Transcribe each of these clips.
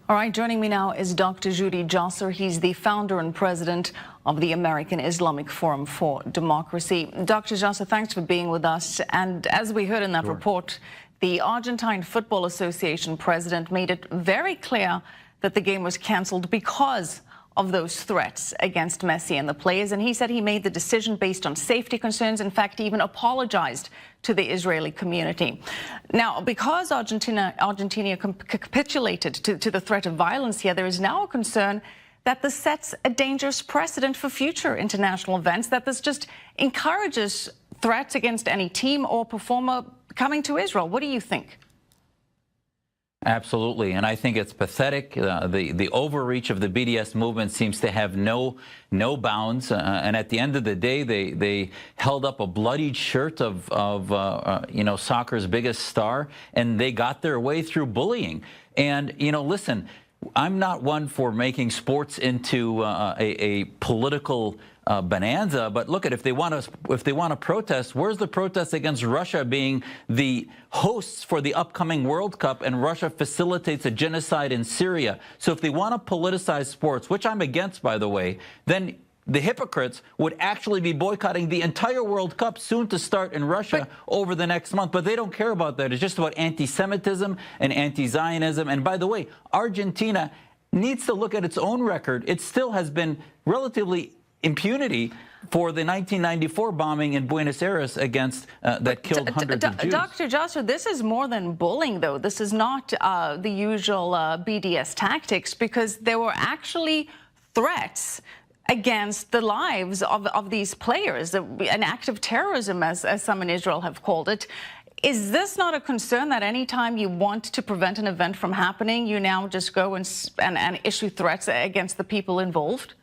All right, joining me now is Dr. Judy Josser. He's the founder and president of the American Islamic Forum for Democracy. Dr. Josser, thanks for being with us. And as we heard in that report, the Argentine Football Association president made it very clear that the game was canceled because of those threats against Messi and the players. And he said he made the decision based on safety concerns. In fact, he even apologized to the Israeli community. Now, because Argentina capitulated to the threat of violence here, there is now a concern that this sets a dangerous precedent for future international events, that this just encourages threats against any team or performer coming to Israel. What do you think? Absolutely, and I think it's pathetic. The overreach of the BDS movement seems to have no bounds, and at the end of the day, they held up a bloodied shirt of soccer's biggest star, and they got their way through bullying. And listen, I'm not one for making sports into a political bonanza, but look at if they want to protest, where's the protest against Russia being the hosts for the upcoming World Cup and Russia facilitates a genocide in Syria? So if they want to politicize sports, which I'm against, by the way, then the hypocrites would actually be boycotting the entire World Cup soon to start in Russia over the next month. But they don't care about that. It's just about anti-Semitism and anti-Zionism. And by the way, Argentina needs to look at its own record. It still has been relatively impunity for the 1994 bombing in Buenos Aires that killed hundreds of Jews. Dr. Josser, this is more than bullying, though. This is not the usual BDS tactics, because there were actually threats against the lives of these players, an act of terrorism, as some in Israel have called it. Is this not a concern that any time you want to prevent an event from happening, you now just go and issue threats against the people involved?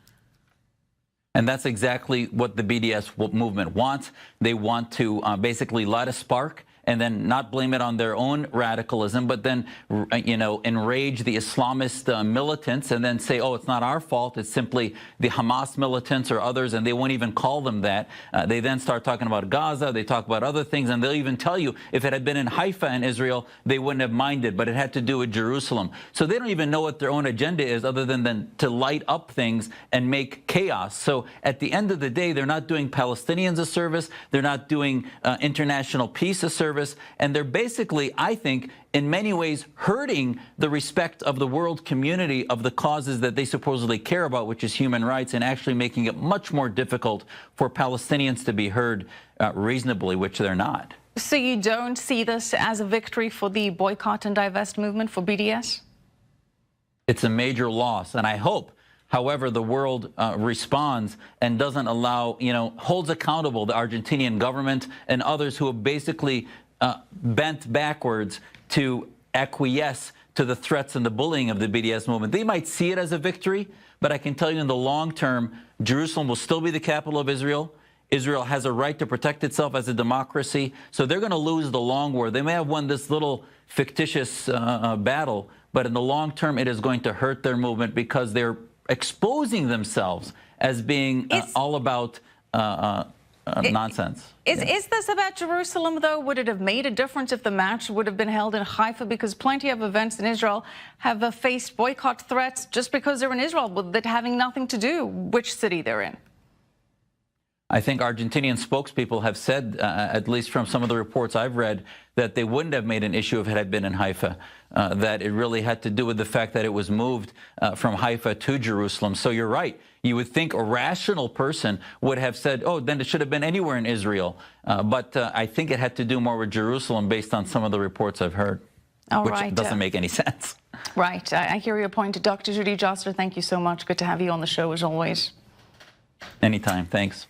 And that's exactly what the BDS movement wants. They want to basically light a spark and then not blame it on their own radicalism, but then, enrage the Islamist militants and then say, oh, it's not our fault. It's simply the Hamas militants or others, and they won't even call them that. They then start talking about Gaza. They talk about other things, and they'll even tell you if it had been in Haifa in Israel, they wouldn't have minded, but it had to do with Jerusalem. So they don't even know what their own agenda is other than to light up things and make chaos. So at the end of the day, they're not doing Palestinians a service. They're not doing international peace a service. And they're basically, I think, in many ways hurting the respect of the world community of the causes that they supposedly care about, which is human rights, and actually making it much more difficult for Palestinians to be heard reasonably, which they're not. So you don't see this as a victory for the boycott and divest movement for BDS? It's a major loss, and I hope, however, the world responds and doesn't allow, holds accountable the Argentinian government and others who have basically bent backwards to acquiesce to the threats and the bullying of the BDS movement. They might see it as a victory, but I can tell you in the long term, Jerusalem will still be the capital of Israel. Israel has a right to protect itself as a democracy, so they're going to lose the long war. They may have won this little fictitious battle, but in the long term, it is going to hurt their movement because they're exposing themselves as being all about nonsense. Is this about Jerusalem, though? Would it have made a difference if the match would have been held in Haifa? Because plenty of events in Israel have faced boycott threats just because they're in Israel, with it having nothing to do which city they're in. I think Argentinian spokespeople have said, at least from some of the reports I've read, that they wouldn't have made an issue if it had been in Haifa, that it really had to do with the fact that it was moved from Haifa to Jerusalem. So you're right. You would think a rational person would have said, oh, then it should have been anywhere in Israel. But I think it had to do more with Jerusalem based on some of the reports I've heard, which doesn't make any sense. Right. I hear your point. Dr. Judy Josser, thank you so much. Good to have you on the show as always. Anytime. Thanks.